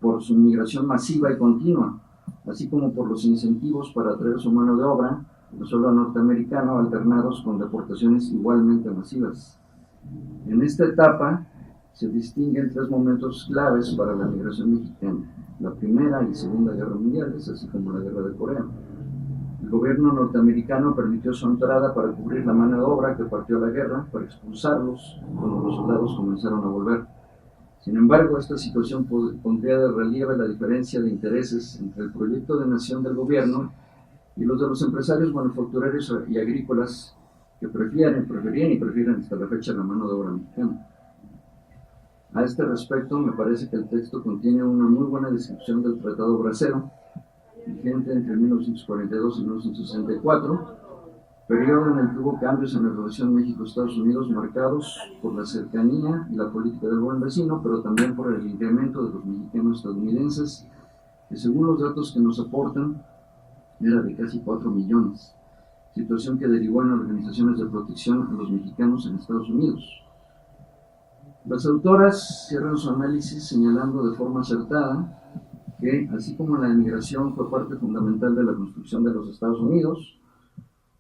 por su migración masiva y continua, así como por los incentivos para atraer su mano de obra, no solo norteamericano, alternados con deportaciones igualmente masivas. En esta etapa se distinguen tres momentos claves para la migración mexicana: la Primera y Segunda Guerra Mundiales, así como la Guerra de Corea. El gobierno norteamericano permitió su entrada para cubrir la mano de obra que partió a la guerra, para expulsarlos cuando los soldados comenzaron a volver. Sin embargo, esta situación pondría de relieve la diferencia de intereses entre el proyecto de nación del gobierno y los de los empresarios manufactureros y agrícolas que prefieren hasta la fecha la mano de obra mexicana. A este respecto, me parece que el texto contiene una muy buena descripción del Tratado Bracero, vigente entre 1942 y 1964, periodo en el que hubo cambios en la relación México-Estados Unidos marcados por la cercanía y la política del buen vecino, pero también por el incremento de los mexicanos estadounidenses, que según los datos que nos aportan, era de casi 4 millones, situación que derivó en organizaciones de protección a los mexicanos en Estados Unidos. Las autoras cierran su análisis señalando de forma acertada que, así como la inmigración fue parte fundamental de la construcción de los Estados Unidos,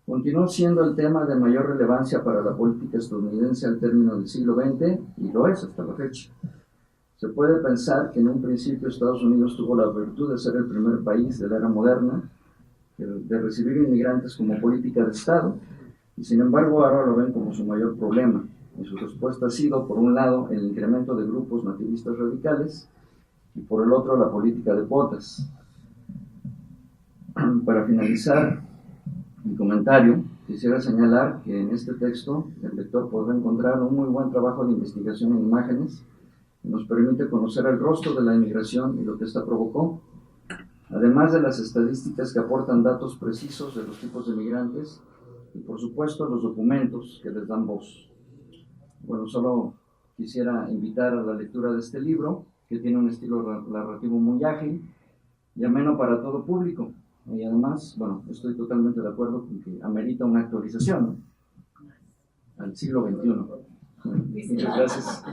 continuó siendo el tema de mayor relevancia para la política estadounidense al término del siglo XX, y lo es hasta la fecha. Se puede pensar que en un principio Estados Unidos tuvo la virtud de ser el primer país de la era moderna de recibir inmigrantes como política de Estado, y sin embargo ahora lo ven como su mayor problema. Y su respuesta ha sido, por un lado, el incremento de grupos nativistas radicales, y por el otro, la política de cuotas. Para finalizar mi comentario, quisiera señalar que en este texto el lector podrá encontrar un muy buen trabajo de investigación en imágenes que nos permite conocer el rostro de la inmigración y lo que ésta provocó, además de las estadísticas que aportan datos precisos de los tipos de migrantes y, por supuesto, los documentos que les dan voz. Bueno, solo quisiera invitar a la lectura de este libro, que tiene un estilo narrativo muy ágil y ameno para todo público. Y además, bueno, estoy totalmente de acuerdo con que amerita una actualización, ¿no?, al siglo XXI. Muchas gracias.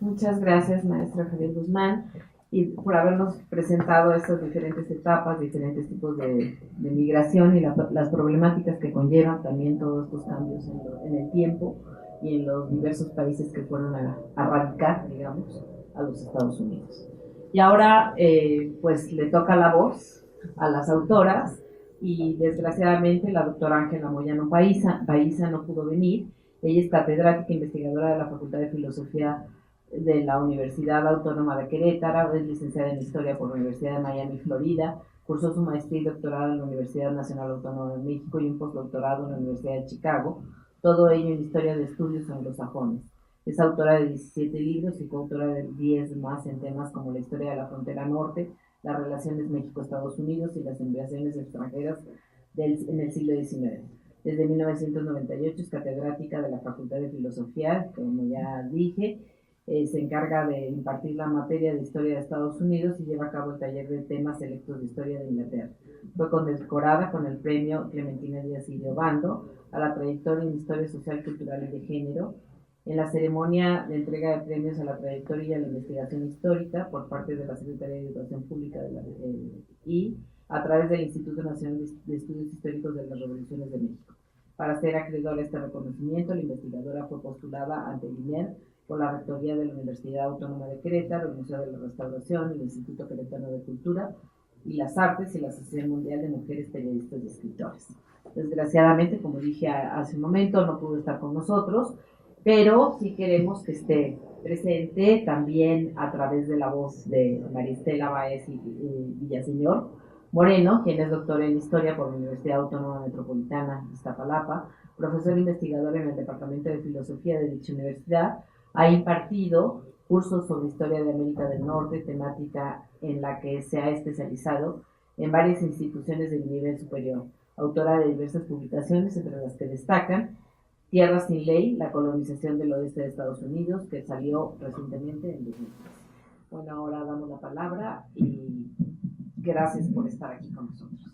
Muchas gracias, maestra Javier Guzmán. y por habernos presentado estas diferentes etapas, diferentes tipos de migración y las problemáticas que conllevan también todos estos cambios en el tiempo y en los diversos países que fueron a radicar, digamos, a los Estados Unidos. Y ahora, pues le toca la voz a las autoras, y desgraciadamente la doctora Ángela Moyano Paiza no pudo venir. Ella es catedrática e investigadora de la Facultad de Filosofía de la Universidad Autónoma de Querétaro, es licenciada en Historia por la Universidad de Miami, Florida, cursó su maestría y doctorado en la Universidad Nacional Autónoma de México y un postdoctorado en la Universidad de Chicago, todo ello en Historia de Estudios Anglosajones. Es autora de 17 libros y coautora de 10 más en temas como la historia de la frontera norte, las relaciones México-Estados Unidos y las invasiones extranjeras en el siglo XIX. Desde 1998 es catedrática de la Facultad de Filosofía, como ya dije, se encarga de impartir la materia de Historia de Estados Unidos y lleva a cabo el taller de temas selectos de Historia de Inglaterra. Fue condecorada con el premio Clementina Díaz y Obando a la trayectoria en Historia Social, Cultural y de Género, en la ceremonia de entrega de premios a la trayectoria y a la investigación histórica por parte de la Secretaría de Educación Pública y a través del Instituto Nacional de Estudios Históricos de las Revoluciones de México. Para ser acreedora a este reconocimiento, la investigadora fue postulada ante el INER por la Rectoría de la Universidad Autónoma de Querétaro, el Museo de la Restauración, el Instituto Queretano de Cultura y las Artes y la Asociación Mundial de Mujeres Periodistas y Escritores. Desgraciadamente, como dije hace un momento, no pudo estar con nosotros, pero sí queremos que esté presente también a través de la voz de María Estela Báez y Villaseñor Moreno, quien es doctora en Historia por la Universidad Autónoma Metropolitana de Iztapalapa, profesor investigador en el Departamento de Filosofía de dicha universidad. Ha impartido cursos sobre Historia de América del Norte, temática en la que se ha especializado en varias instituciones de nivel superior. Autora de diversas publicaciones, entre las que destacan Tierra sin Ley, la colonización del oeste de Estados Unidos, que salió recientemente en 2013. Bueno, ahora damos la palabra y gracias por estar aquí con nosotros.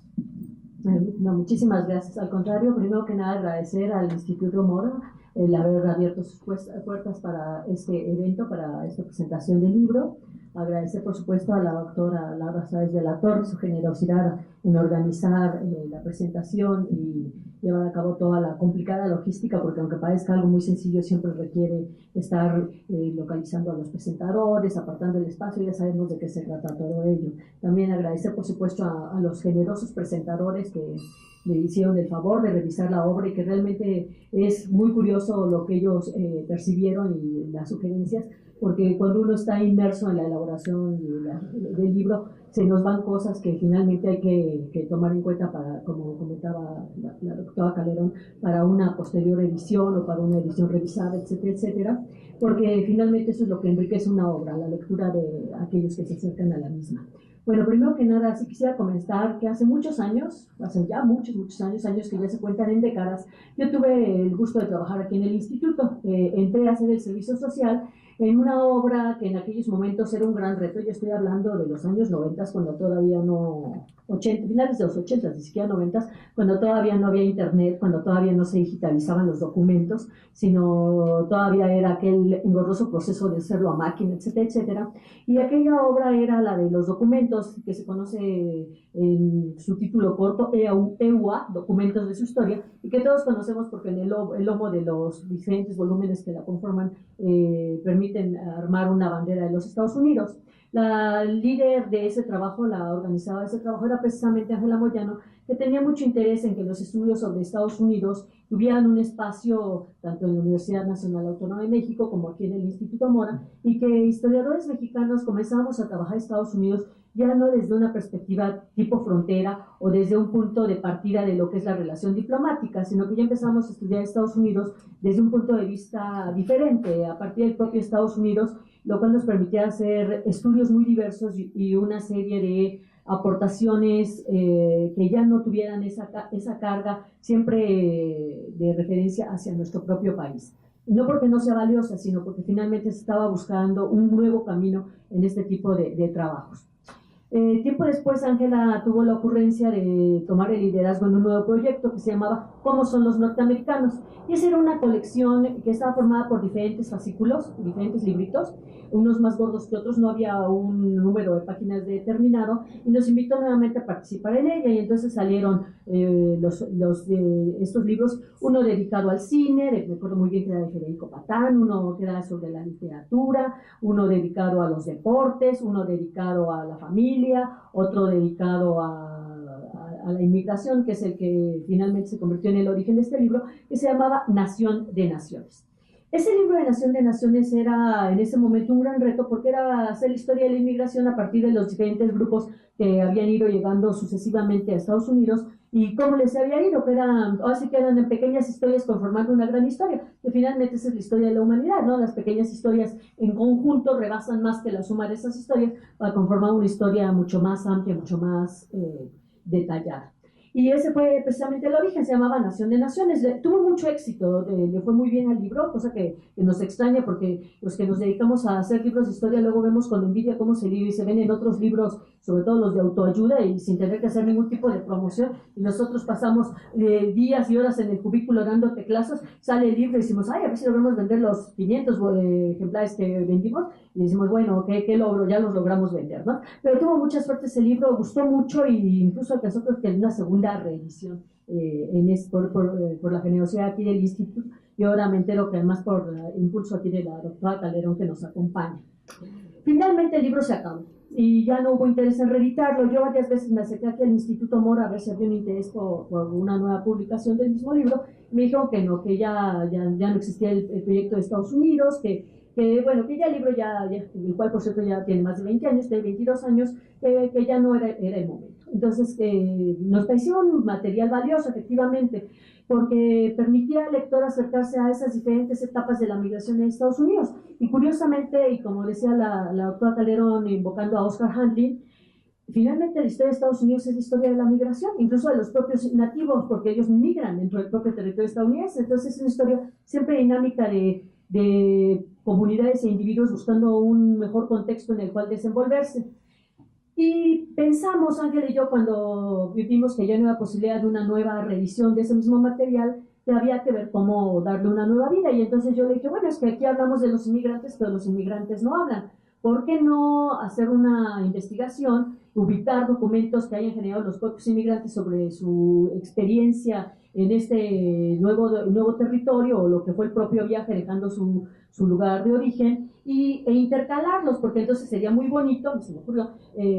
No, muchísimas gracias. Al contrario, primero que nada agradecer al Instituto Mora el haber abierto sus puertas para este evento, para esta presentación del libro. Agradecer, por supuesto, a la doctora Laura Sáez de la Torre su generosidad en organizar la presentación y llevar a cabo toda la complicada logística, porque aunque parezca algo muy sencillo, siempre requiere estar localizando a los presentadores, apartando el espacio, ya sabemos de qué se trata todo ello. También agradecer, por supuesto, a los generosos presentadores que me hicieron el favor de revisar la obra y que realmente es muy curioso lo que ellos percibieron y las sugerencias, porque cuando uno está inmerso en la elaboración del libro, se nos van cosas que finalmente hay que tomar en cuenta para, como comentaba la doctora Calderón, para una posterior edición o para una edición revisada, etcétera, etcétera, porque finalmente eso es lo que enriquece una obra, la lectura de aquellos que se acercan a la misma. Bueno, primero que nada, sí quisiera comentar que hace muchos años, hace ya muchos años que ya se cuentan en décadas, yo tuve el gusto de trabajar aquí en el instituto. Entré a hacer el servicio social en una obra que en aquellos momentos era un gran reto. Yo estoy hablando de los años 90, cuando todavía no, 80, finales de los 80, ni siquiera 90, cuando todavía no había internet, cuando todavía no se digitalizaban los documentos, sino todavía era aquel engorroso proceso de hacerlo a máquina, etcétera, etcétera. Y aquella obra era la de los documentos, que se conoce en su título corto, EUA, Documentos de su Historia, y que todos conocemos porque en el lomo de los diferentes volúmenes que la conforman permiten armar una bandera de los Estados Unidos. La líder de ese trabajo, la organizadora de ese trabajo, era precisamente Ángela Moyano, que tenía mucho interés en que los estudios sobre Estados Unidos tuvieran un espacio tanto en la Universidad Nacional Autónoma de México como aquí en el Instituto Mora, y que historiadores mexicanos comenzábamos a trabajar en Estados Unidos ya no desde una perspectiva tipo frontera o desde un punto de partida de lo que es la relación diplomática, sino que ya empezamos a estudiar Estados Unidos desde un punto de vista diferente, a partir del propio Estados Unidos, lo cual nos permitía hacer estudios muy diversos y una serie de aportaciones que ya no tuvieran esa carga siempre de referencia hacia nuestro propio país. No porque no sea valiosa, sino porque finalmente se estaba buscando un nuevo camino en este tipo de trabajos. Tiempo después, Ángela tuvo la ocurrencia de tomar el liderazgo en un nuevo proyecto que se llamaba cómo son los norteamericanos. Y esa era una colección que estaba formada por diferentes fascículos, diferentes libritos, unos más gordos que otros, no había un número de páginas determinado, y nos invitó nuevamente a participar en ella, y entonces salieron estos libros, uno dedicado al cine, recuerdo muy bien que era de Federico Patán, uno que era sobre la literatura, uno dedicado a los deportes, uno dedicado a la familia, otro dedicado a la inmigración, que es el que finalmente se convirtió en el origen de este libro, que se llamaba Nación de Naciones. Ese libro de Nación de Naciones era en ese momento un gran reto porque era hacer la historia de la inmigración a partir de los diferentes grupos que habían ido llegando sucesivamente a Estados Unidos y cómo les había ido, que eran, así que eran en pequeñas historias conformando una gran historia, que finalmente esa es la historia de la humanidad, ¿no? Las pequeñas historias en conjunto rebasan más que la suma de esas historias para conformar una historia mucho más amplia, mucho más detallada. Y ese fue precisamente el origen, se llamaba Nación de Naciones. Tuvo mucho éxito, le fue muy bien al libro, cosa que nos extraña porque los que nos dedicamos a hacer libros de historia luego vemos con envidia cómo se ven en otros libros, sobre todo los de autoayuda y sin tener que hacer ningún tipo de promoción. Y nosotros pasamos días y horas en el cubículo dando teclazos, sale el libro y decimos, ay, a ver si logramos vender los 500 ejemplares que vendimos. Y decimos, bueno, ¿qué logro? Ya los logramos vender, ¿no? Pero tuvo mucha suerte ese libro, gustó mucho e incluso alcanzó creo que en una segunda reedición por la generosidad aquí del instituto, y ahora me entero que además por impulso aquí de la doctora Calderón que nos acompaña. Finalmente el libro se acabó y ya no hubo interés en reeditarlo. Yo varias veces me acerqué aquí al Instituto Mora a ver si había un interés por una nueva publicación del mismo libro. Me dijeron que no, que ya no existía el proyecto de Estados Unidos, que ya el libro el cual por cierto ya tiene más de 20 años, tiene 22 años, que ya no era el momento. Entonces, nos pareció un material valioso, efectivamente, porque permitía al lector acercarse a esas diferentes etapas de la migración en Estados Unidos. Y curiosamente, y como decía la doctora Calderón, invocando a Oscar Handlin, finalmente la historia de Estados Unidos es la historia de la migración, incluso de los propios nativos, porque ellos migran dentro del propio territorio estadounidense. Entonces es una historia siempre dinámica de comunidades e individuos buscando un mejor contexto en el cual desenvolverse. Y pensamos, Ángel y yo, cuando vimos que ya no había posibilidad de una nueva reedición de ese mismo material, que había que ver cómo darle una nueva vida. Y entonces yo le dije, bueno, es que aquí hablamos de los inmigrantes, pero los inmigrantes no hablan. ¿Por qué no hacer una investigación, ubicar documentos que hayan generado los propios inmigrantes sobre su experiencia en este nuevo territorio o lo que fue el propio viaje dejando su lugar de origen e intercalarlos? Porque entonces sería muy bonito, se me ocurrió,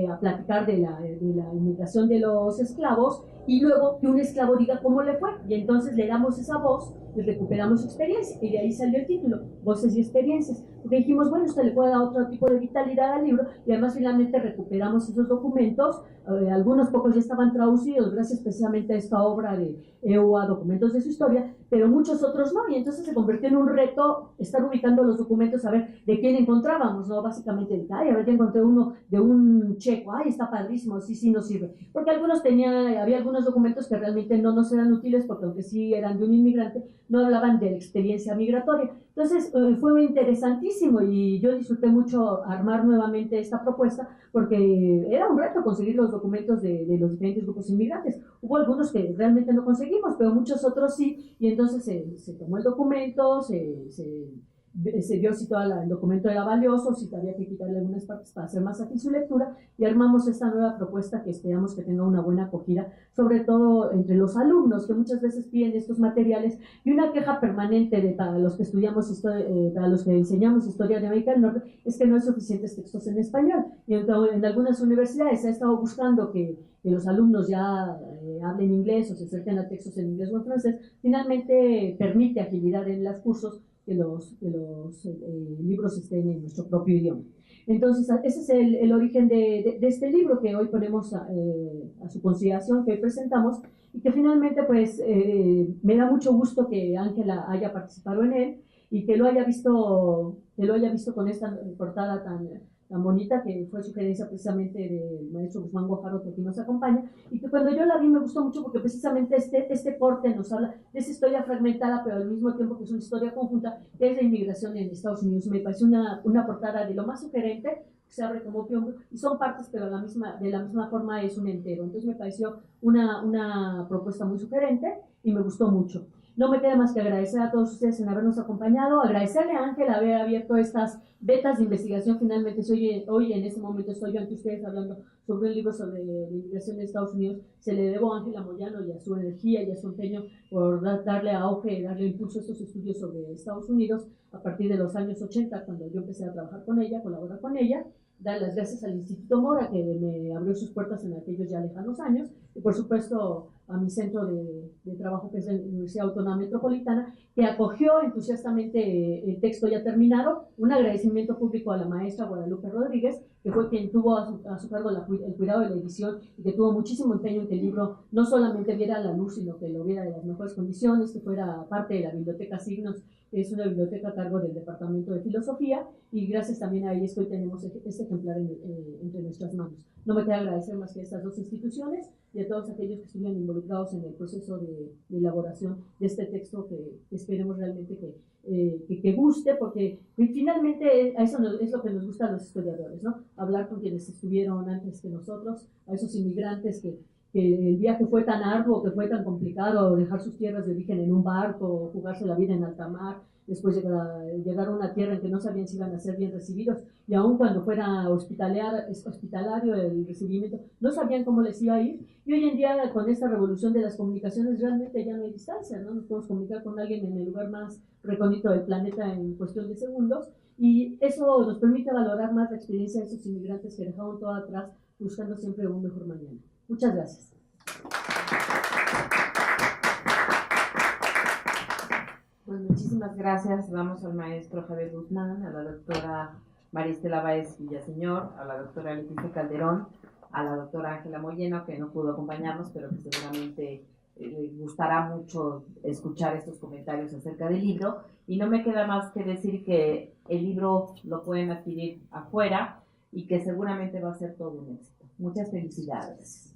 a platicar de la inmigración de los esclavos y luego que un esclavo diga cómo le fue, y entonces le damos esa voz y recuperamos su experiencia, y de ahí salió el título, Voces y Experiencias, porque dijimos, bueno, usted le puede dar otro tipo de vitalidad al libro, y además finalmente recuperamos esos documentos, algunos pocos ya estaban traducidos gracias precisamente a esta obra de EUA, Documentos de su Historia, pero muchos otros no, y entonces se convirtió en un reto estar ubicando los documentos, a ver de quién encontrábamos, ¿no? Básicamente, a ver, ya encontré uno de un checo, está padrísimo, sí nos sirve, porque había algunos documentos que realmente no nos eran útiles, porque aunque sí eran de un inmigrante, no hablaban de la experiencia migratoria. Entonces fue interesantísimo y yo disfruté mucho armar nuevamente esta propuesta, porque era un reto conseguir los documentos de los diferentes grupos inmigrantes. Hubo algunos que realmente no conseguimos, pero muchos otros sí, y entonces se tomó el documento, se vio si todo el documento era valioso, si había que quitarle algunas partes para hacer más ágil su lectura, y armamos esta nueva propuesta que esperamos que tenga una buena acogida, sobre todo entre los alumnos, que muchas veces piden estos materiales, y una queja permanente para los que estudiamos para los que enseñamos Historia de América del Norte, es que no hay suficientes textos en español, y en algunas universidades se ha estado buscando que los alumnos ya hablen inglés o se acerquen a textos en inglés o en francés. Finalmente permite agilidad en los cursos, que los libros estén en nuestro propio idioma. Entonces, ese es el origen de este libro que hoy ponemos a su consideración, que hoy presentamos, y que finalmente pues me da mucho gusto que Ángela haya participado en él y que lo haya visto con esta portada tan bonita, que fue sugerencia precisamente del maestro Guzmán Guajardo, que aquí nos acompaña, y que cuando yo la vi me gustó mucho porque precisamente este corte nos habla de esa historia fragmentada, pero al mismo tiempo que es una historia conjunta, que es la inmigración en Estados Unidos. Me pareció una portada de lo más sugerente, se abre como que y son partes, pero de la misma forma es un entero. Entonces me pareció una propuesta muy sugerente y me gustó mucho. No me queda más que agradecer a todos ustedes en habernos acompañado, agradecerle a Ángel haber abierto estas vetas de investigación. Finalmente, hoy en este momento estoy yo ante ustedes hablando sobre un libro sobre la inmigración de Estados Unidos. Se le debo a Ángela Moyano y a su energía y a su empeño por darle auge, darle impulso a estos estudios sobre Estados Unidos a partir de los años 80, cuando yo empecé a trabajar con ella, colaborar con ella. Dar las gracias al Instituto Mora, que me abrió sus puertas en aquellos ya lejanos años, y por supuesto a mi centro de trabajo, que es la Universidad Autónoma Metropolitana, que acogió entusiastamente el texto ya terminado. Un agradecimiento público a la maestra Guadalupe Rodríguez, que fue quien tuvo a su cargo el cuidado de la edición y que tuvo muchísimo empeño en que el libro no solamente viera la luz, sino que lo viera de las mejores condiciones, que fuera parte de la Biblioteca Signos, que es una biblioteca a cargo del Departamento de Filosofía, y gracias también a ellos que hoy tenemos este ejemplar entre nuestras manos. No me queda agradecer más que a estas dos instituciones y a todos aquellos que estuvieron involucrados en el proceso de elaboración de este texto, que esperemos realmente que guste, porque finalmente a eso es lo que nos gusta a los historiadores, ¿no? Hablar con quienes estuvieron antes que nosotros, a esos inmigrantes que el viaje fue tan arduo, que fue tan complicado, dejar sus tierras de origen en un barco, jugarse la vida en alta mar, después llegar a una tierra en que no sabían si iban a ser bien recibidos, y aun cuando fuera hospitalario el recibimiento, no sabían cómo les iba a ir. Y hoy en día, con esta revolución de las comunicaciones, realmente ya no hay distancia, ¿no? Nos podemos comunicar con alguien en el lugar más recóndito del planeta en cuestión de segundos, y eso nos permite valorar más la experiencia de esos inmigrantes que dejaron todo atrás, buscando siempre un mejor mañana. Muchas gracias.
Pues muchísimas gracias. Vamos al maestro Javier Guzmán, a la doctora María Estela Báez Villaseñor, a la doctora Leticia Calderón, a la doctora Ángela Moyano, que no pudo acompañarnos, pero que seguramente le gustará mucho escuchar estos comentarios acerca del libro. Y no me queda más que decir que el libro lo pueden adquirir afuera y que seguramente va a ser todo un éxito. Muchas felicidades.